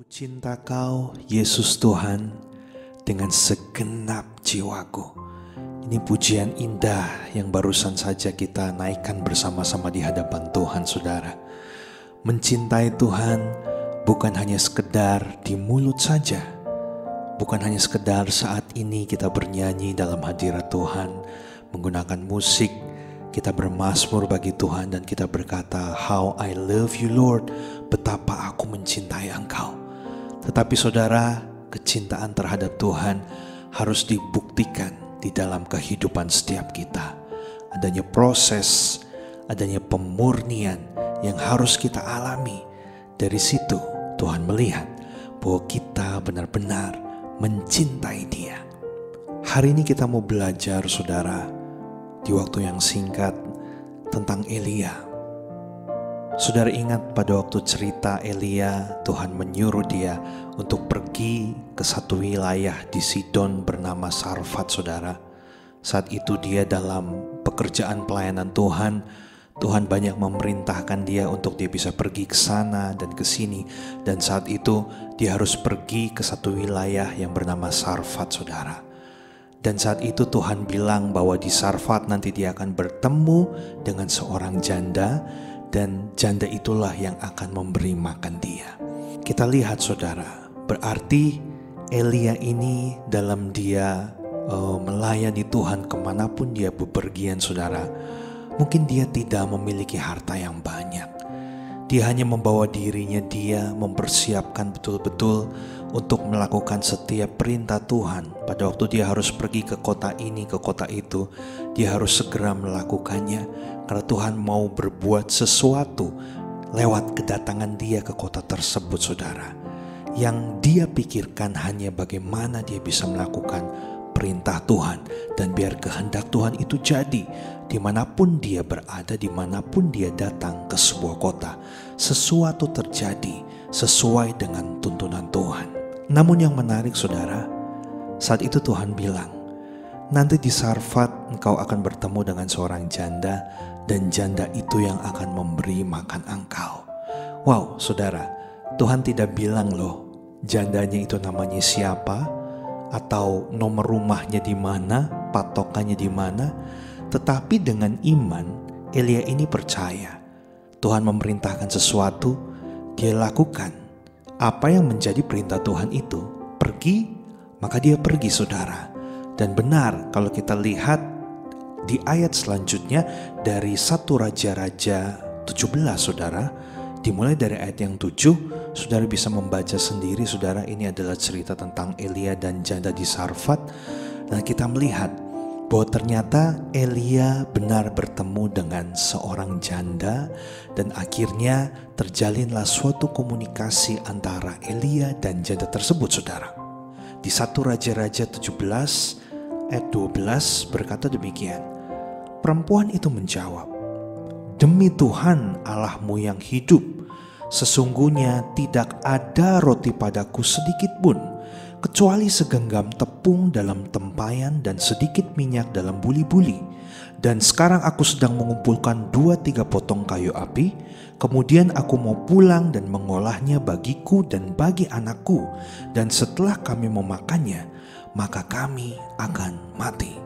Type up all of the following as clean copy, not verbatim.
Cinta Kau, Yesus Tuhan, dengan segenap jiwaku. Ini pujian indah yang barusan saja kita naikkan bersama-sama di hadapan Tuhan, saudara. Mencintai Tuhan bukan hanya sekedar di mulut saja. Bukan hanya sekedar saat ini kita bernyanyi dalam hadirat Tuhan, menggunakan musik, kita bermazmur bagi Tuhan dan kita berkata, "How I love you Lord," betapa aku mencintai Engkau. Tetapi saudara, kecintaan terhadap Tuhan harus dibuktikan di dalam kehidupan setiap kita. Adanya proses, adanya pemurnian yang harus kita alami. Dari situ Tuhan melihat bahwa kita benar-benar mencintai Dia. Hari ini kita mau belajar, saudara, di waktu yang singkat tentang Elia. Saudara ingat pada waktu cerita Elia, Tuhan menyuruh dia untuk pergi ke satu wilayah di Sidon bernama Sarfat, saudara. Saat itu dia dalam pekerjaan pelayanan Tuhan, Tuhan banyak memerintahkan dia untuk dia bisa pergi ke sana dan ke sini. Dan saat itu dia harus pergi ke satu wilayah yang bernama Sarfat, saudara. Dan saat itu Tuhan bilang bahwa di Sarfat nanti dia akan bertemu dengan seorang janda, dan janda itulah yang akan memberi makan dia. Kita lihat, saudara, berarti Elia ini dalam dia melayani Tuhan kemanapun dia bepergian, saudara, mungkin dia tidak memiliki harta yang banyak. Dia hanya membawa dirinya, dia mempersiapkan betul-betul untuk melakukan setiap perintah Tuhan. Pada waktu dia harus pergi ke kota ini, ke kota itu, dia harus segera melakukannya. Karena Tuhan mau berbuat sesuatu lewat kedatangan dia ke kota tersebut, saudara. Yang dia pikirkan hanya bagaimana dia bisa melakukan perintah Tuhan. Dan biar kehendak Tuhan itu jadi. Dimanapun dia berada, dimanapun dia datang ke sebuah kota, sesuatu terjadi sesuai dengan tuntunan Tuhan. Namun yang menarik, saudara, saat itu Tuhan bilang, nanti di Sarfat engkau akan bertemu dengan seorang janda, dan janda itu yang akan memberi makan engkau. Wow, saudara, Tuhan tidak bilang loh jandanya itu namanya siapa, atau nomor rumahnya di mana, patokannya di mana. Tetapi dengan iman, Elia ini percaya Tuhan memerintahkan sesuatu, dia lakukan apa yang menjadi perintah Tuhan itu. Pergi, maka dia pergi, saudara. Dan benar kalau kita lihat di ayat selanjutnya dari 1 Raja-Raja 17, saudara, dimulai dari ayat yang 7, saudara bisa membaca sendiri, saudara. Ini adalah cerita tentang Elia dan janda di Sarfat. Dan kita melihat bahwa ternyata Elia benar bertemu dengan seorang janda, dan akhirnya terjalinlah suatu komunikasi antara Elia dan janda tersebut, saudara. Di 1 Raja-Raja 17 ayat 12 berkata demikian. Perempuan itu menjawab, "Demi Tuhan Allahmu yang hidup, sesungguhnya tidak ada roti padaku sedikit pun, kecuali segenggam tepung dalam tempayan dan sedikit minyak dalam buli-buli. Dan sekarang aku sedang mengumpulkan 2-3 potong kayu api, kemudian aku mau pulang dan mengolahnya bagiku dan bagi anakku, dan setelah kami memakannya, maka kami akan mati."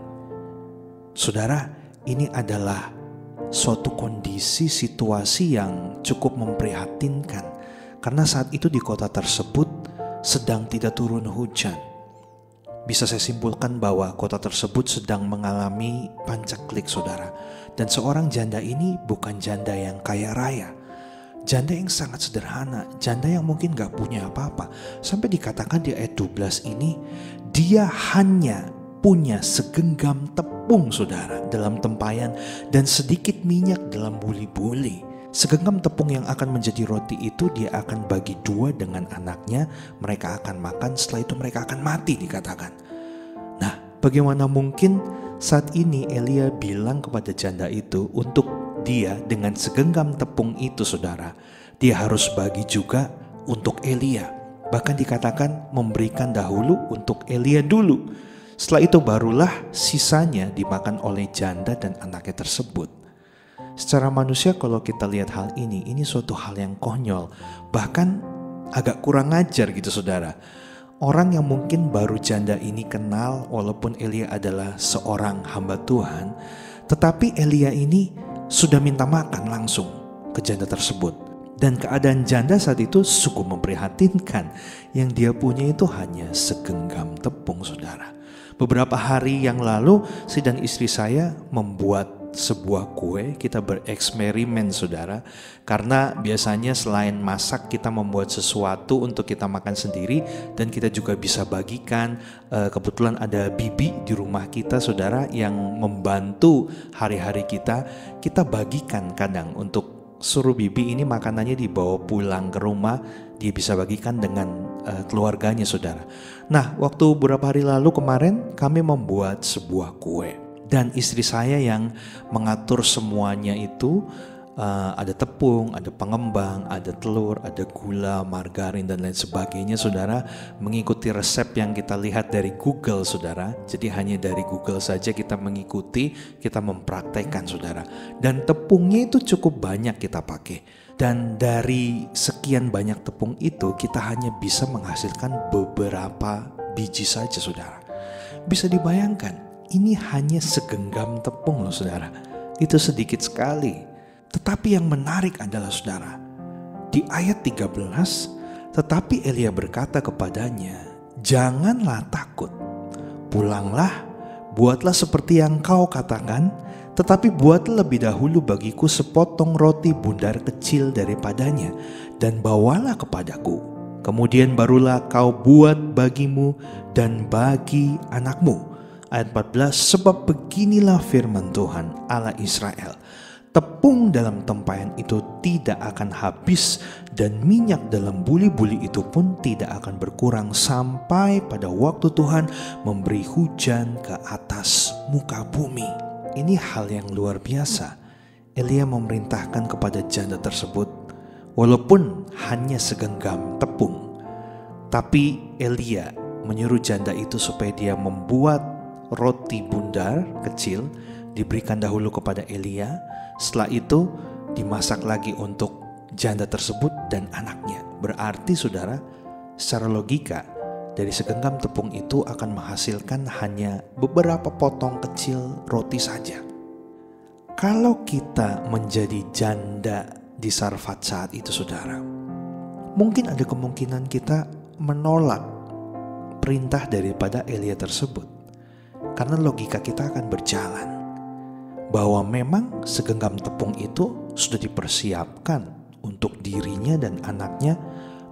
Saudara, ini adalah suatu kondisi situasi yang cukup memprihatinkan, karena saat itu di kota tersebut sedang tidak turun hujan. Bisa saya simpulkan bahwa kota tersebut sedang mengalami pancaklik, saudara. Dan seorang janda ini bukan janda yang kaya raya, janda yang sangat sederhana, janda yang mungkin gak punya apa-apa. Sampai dikatakan di ayat 12 ini, dia hanya punya segenggam tepung, saudara, dalam tempayan, dan sedikit minyak dalam buli-buli. Segenggam tepung yang akan menjadi roti itu dia akan bagi 2 dengan anaknya. Mereka akan makan, setelah itu mereka akan mati, dikatakan. Nah, bagaimana mungkin saat ini Elia bilang kepada janda itu untuk dia dengan segenggam tepung itu, saudara, dia harus bagi juga untuk Elia. Bahkan dikatakan memberikan dahulu untuk Elia dulu. Setelah itu barulah sisanya dimakan oleh janda dan anaknya tersebut. Secara manusia kalau kita lihat hal ini suatu hal yang konyol. Bahkan Agak kurang ajar gitu saudara. Orang yang mungkin baru janda ini kenal walaupun Elia adalah seorang hamba Tuhan, tetapi Elia ini sudah minta makan langsung ke janda tersebut. Dan keadaan janda saat itu cukup memprihatinkan. Yang dia punya itu hanya segenggam tepung saudara. Beberapa hari yang lalu saya dan istri saya membuat sebuah kue, kita bereksperimen saudara. Karena biasanya selain masak kita membuat sesuatu untuk kita makan sendiri dan kita juga bisa bagikan. Kebetulan ada bibi di rumah kita saudara yang membantu hari-hari kita. Kita bagikan kadang untuk suruh bibi ini makanannya dibawa pulang ke rumah, dia bisa bagikan dengan keluarganya saudara. Nah, waktu beberapa hari lalu kemarin kami membuat sebuah kue dan istri saya yang mengatur semuanya itu. Ada tepung, ada pengembang, ada telur, ada gula, margarin dan lain sebagainya saudara, mengikuti resep yang kita lihat dari Google saudara. Jadi hanya dari Google saja kita mengikuti, kita mempraktekkan saudara. Dan tepungnya itu cukup banyak kita pakai. Dan dari sekian banyak tepung itu kita hanya bisa menghasilkan beberapa biji saja saudara. Bisa dibayangkan, ini hanya segenggam tepung loh saudara. Itu sedikit sekali. Tetapi yang menarik adalah saudara, di ayat 13, tetapi Elia berkata kepadanya, janganlah takut, pulanglah, buatlah seperti yang kau katakan, tetapi buatlah lebih dahulu bagiku sepotong roti bundar kecil daripadanya, dan bawalah kepadaku. Kemudian barulah kau buat bagimu dan bagi anakmu. Ayat 14, sebab beginilah firman Tuhan Allah Israel, tepung dalam tempayan itu tidak akan habis dan minyak dalam buli-buli itu pun tidak akan berkurang sampai pada waktu Tuhan memberi hujan ke atas muka bumi. Ini hal yang luar biasa. Elia memerintahkan kepada janda tersebut, walaupun hanya segenggam tepung, tapi Elia menyuruh janda itu supaya dia membuat roti bundar kecil, diberikan dahulu kepada Elia. Setelah itu dimasak lagi untuk janda tersebut dan anaknya. Berarti saudara, secara logika dari segenggam tepung itu akan menghasilkan hanya beberapa potong kecil roti saja. Kalau kita menjadi janda di Sarfat saat itu saudara, mungkin ada kemungkinan kita menolak perintah daripada Elia tersebut. Karena logika kita akan berjalan bahwa memang segenggam tepung itu sudah dipersiapkan untuk dirinya dan anaknya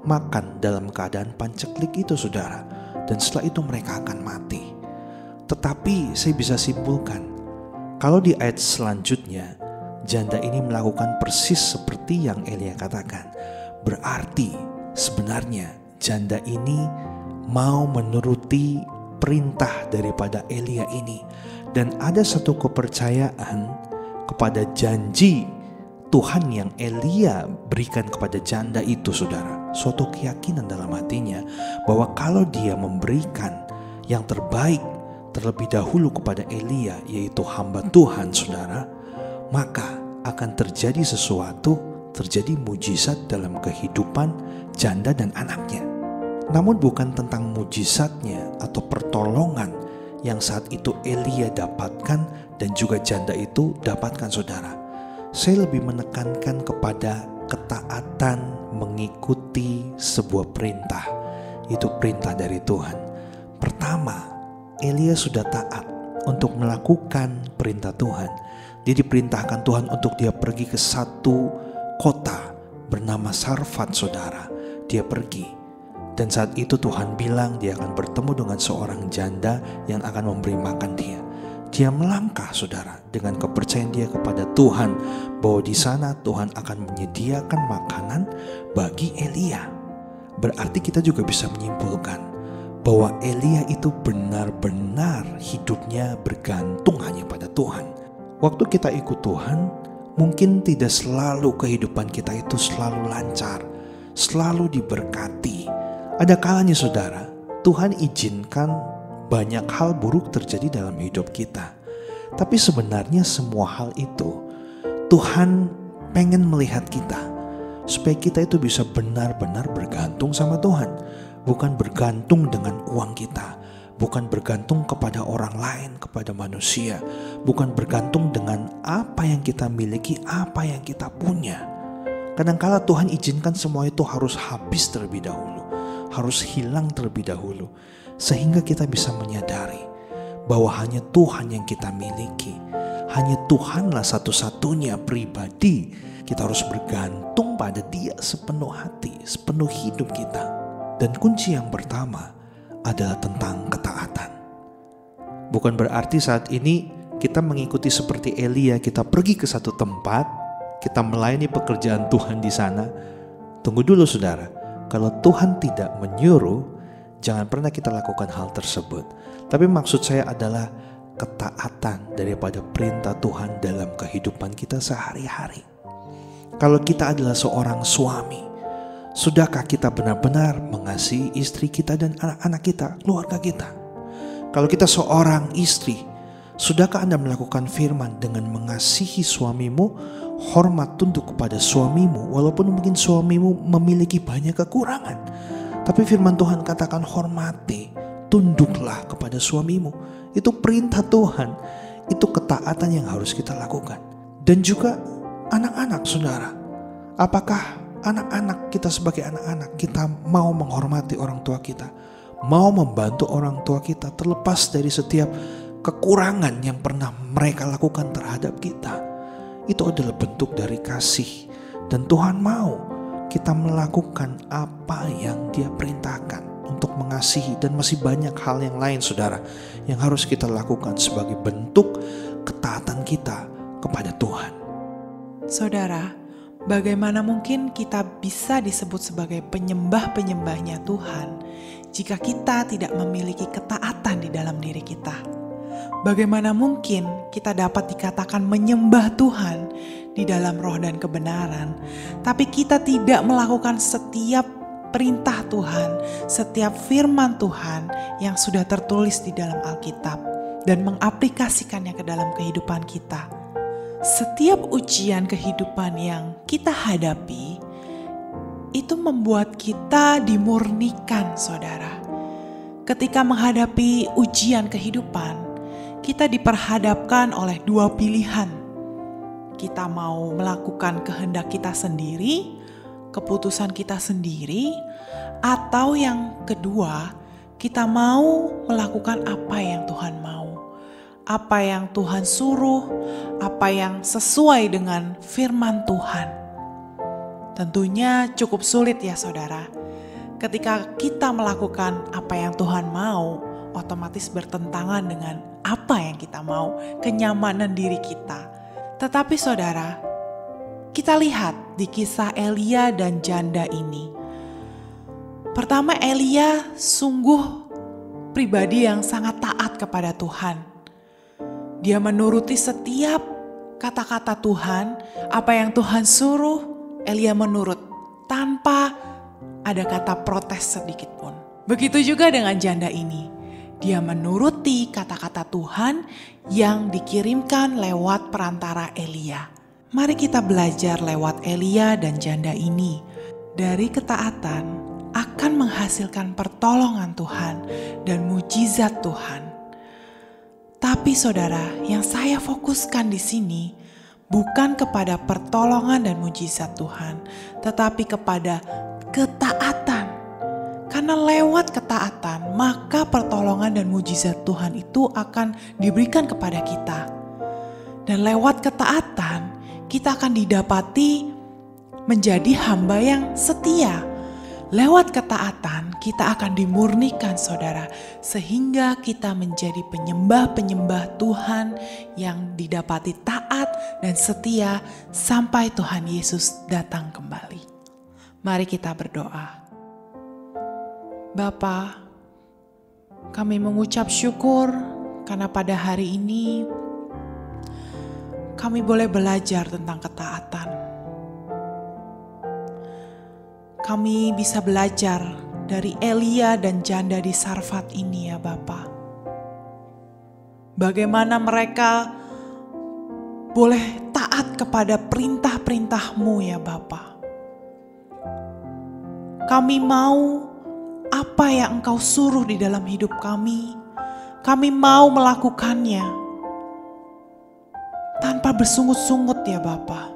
makan dalam keadaan panceklik itu saudara. Dan setelah itu mereka akan mati. Tetapi saya bisa simpulkan, kalau di ayat selanjutnya janda ini melakukan persis seperti yang Elia katakan, berarti sebenarnya janda ini mau menuruti perintah daripada Elia ini. Dan ada satu kepercayaan kepada janji Tuhan yang Elia berikan kepada janda itu saudara. Suatu keyakinan dalam hatinya bahwa kalau dia memberikan yang terbaik terlebih dahulu kepada Elia, yaitu hamba Tuhan saudara, maka akan terjadi sesuatu, terjadi mujizat dalam kehidupan janda dan anaknya. Namun bukan tentang mujizatnya atau pertolongan yang saat itu Elia dapatkan dan juga janda itu dapatkan saudara. Saya lebih menekankan kepada ketaatan mengikuti sebuah perintah. Itu perintah dari Tuhan. Pertama, Elia sudah taat untuk melakukan perintah Tuhan. Dia diperintahkan Tuhan untuk dia pergi ke satu kota bernama Sarfat saudara. Dia pergi. Dan saat itu Tuhan bilang dia akan bertemu dengan seorang janda yang akan memberi makan dia. Dia melangkah saudara dengan kepercayaan dia kepada Tuhan bahwa di sana Tuhan akan menyediakan makanan bagi Elia. Berarti kita juga bisa menyimpulkan bahwa Elia itu benar-benar hidupnya bergantung hanya pada Tuhan. Waktu kita ikut Tuhan, mungkin tidak selalu kehidupan kita itu selalu lancar, selalu diberkati. Ada kalanya saudara, Tuhan izinkan banyak hal buruk terjadi dalam hidup kita. Tapi sebenarnya semua hal itu Tuhan pengen melihat kita supaya kita itu bisa benar-benar bergantung sama Tuhan. Bukan bergantung dengan uang kita, bukan bergantung kepada orang lain, kepada manusia, bukan bergantung dengan apa yang kita miliki, apa yang kita punya. Kadangkala Tuhan izinkan semua itu harus habis terlebih dahulu, harus hilang terlebih dahulu, sehingga kita bisa menyadari bahwa hanya Tuhan yang kita miliki, hanya Tuhanlah satu-satunya pribadi. Kita harus bergantung pada Dia sepenuh hati, sepenuh hidup kita. Dan kunci yang pertama adalah tentang ketaatan. Bukan berarti saat ini kita mengikuti seperti Elia, kita pergi ke satu tempat, kita melayani pekerjaan Tuhan di sana. Tunggu dulu saudara, kalau Tuhan tidak menyuruh, jangan pernah kita lakukan hal tersebut. Tapi maksud saya adalah ketaatan daripada perintah Tuhan dalam kehidupan kita sehari-hari. Kalau kita adalah seorang suami, sudahkah kita benar-benar mengasihi istri kita dan anak-anak kita, keluarga kita? Kalau kita seorang istri, sudahkah Anda melakukan firman dengan mengasihi suamimu, hormat tunduk kepada suamimu, walaupun mungkin suamimu memiliki banyak kekurangan? Tapi firman Tuhan katakan hormati, tunduklah kepada suamimu. Itu perintah Tuhan, itu ketaatan yang harus kita lakukan. Dan juga anak-anak saudara, apakah anak-anak kita sebagai anak-anak kita mau menghormati orang tua kita, mau membantu orang tua kita terlepas dari setiap kekurangan yang pernah mereka lakukan terhadap kita? Itu adalah bentuk dari kasih, dan Tuhan mau kita melakukan apa yang Dia perintahkan untuk mengasihi. Dan masih banyak hal yang lain saudara yang harus kita lakukan sebagai bentuk ketaatan kita kepada Tuhan. Saudara, bagaimana mungkin kita bisa disebut sebagai penyembah-penyembahnya Tuhan jika kita tidak memiliki ketaatan di dalam diri kita? Bagaimana mungkin kita dapat dikatakan menyembah Tuhan di dalam roh dan kebenaran, tapi kita tidak melakukan setiap perintah Tuhan, setiap firman Tuhan yang sudah tertulis di dalam Alkitab dan mengaplikasikannya ke dalam kehidupan kita? Setiap ujian kehidupan yang kita hadapi itu membuat kita dimurnikan, saudara. Ketika menghadapi ujian kehidupan, kita diperhadapkan oleh dua pilihan. Kita mau melakukan kehendak kita sendiri, keputusan kita sendiri, atau yang kedua, kita mau melakukan apa yang Tuhan mau. Apa yang Tuhan suruh, apa yang sesuai dengan firman Tuhan. Tentunya cukup sulit ya saudara. Ketika kita melakukan apa yang Tuhan mau, otomatis bertentangan dengan apa yang kita mau, kenyamanan diri kita. Tetapi saudara, kita lihat di kisah Elia dan janda ini. Pertama, Elia sungguh pribadi yang sangat taat kepada Tuhan. Dia menuruti setiap kata-kata Tuhan, apa yang Tuhan suruh, Elia menurut tanpa ada kata protes sedikit pun. Begitu juga dengan janda ini. Dia menuruti kata-kata Tuhan yang dikirimkan lewat perantara Elia. Mari kita belajar lewat Elia dan janda ini. Dari ketaatan akan menghasilkan pertolongan Tuhan dan mujizat Tuhan. Tapi saudara, yang saya fokuskan di sini bukan kepada pertolongan dan mujizat Tuhan, tetapi kepada ketaatan. Karena lewat ketaatan, maka pertolongan dan mujizat Tuhan itu akan diberikan kepada kita. Dan lewat ketaatan, kita akan didapati menjadi hamba yang setia. Lewat ketaatan, kita akan dimurnikan saudara, sehingga kita menjadi penyembah-penyembah Tuhan yang didapati taat dan setia sampai Tuhan Yesus datang kembali. Mari kita berdoa. Bapa, kami mengucap syukur karena pada hari ini kami boleh belajar tentang ketaatan. Kami bisa belajar dari Elia dan janda di Sarfat ini ya Bapa. Bagaimana mereka boleh taat kepada perintah-perintah-Mu ya Bapa. Kami mau apa yang Engkau suruh di dalam hidup kami mau melakukannya tanpa bersungut-sungut ya Bapa.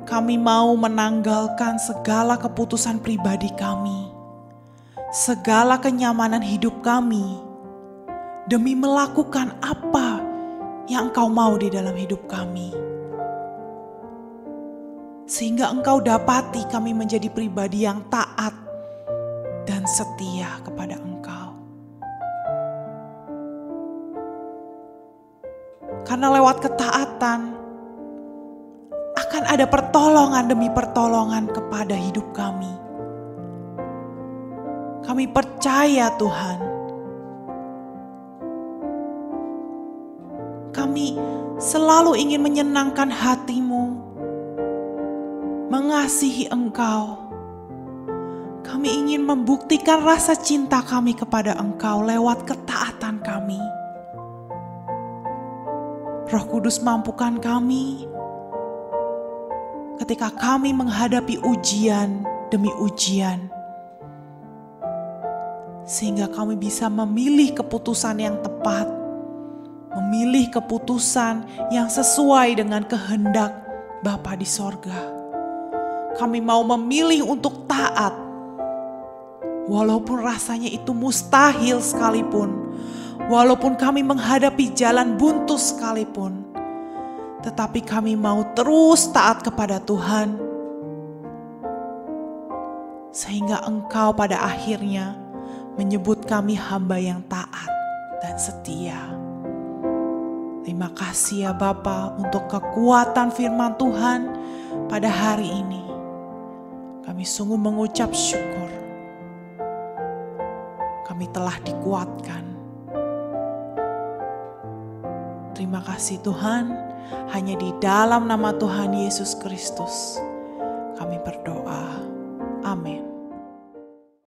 Kami mau menanggalkan segala keputusan pribadi kami, segala kenyamanan hidup kami, demi melakukan apa yang Engkau mau di dalam hidup kami. Sehingga Engkau dapati kami menjadi pribadi yang taat dan setia kepada Engkau. Karena lewat ketaatan akan ada pertolongan demi pertolongan kepada hidup kami. Kami percaya Tuhan, kami selalu ingin menyenangkan hati-Mu, mengasihi Engkau. Kami ingin membuktikan rasa cinta kami kepada Engkau lewat ketaatan kami. Roh Kudus, mampukan kami ketika kami menghadapi ujian demi ujian, sehingga kami bisa memilih keputusan yang tepat, memilih keputusan yang sesuai dengan kehendak Bapa di sorga. Kami mau memilih untuk taat, walaupun rasanya itu mustahil sekalipun, walaupun kami menghadapi jalan buntu sekalipun, tetapi kami mau terus taat kepada Tuhan, sehingga Engkau pada akhirnya menyebut kami hamba yang taat dan setia. Terima kasih ya Bapa untuk kekuatan firman Tuhan pada hari ini. Kami sungguh mengucap syukur. Kami telah dikuatkan. Terima kasih Tuhan, hanya di dalam nama Tuhan Yesus Kristus kami berdoa. Amin.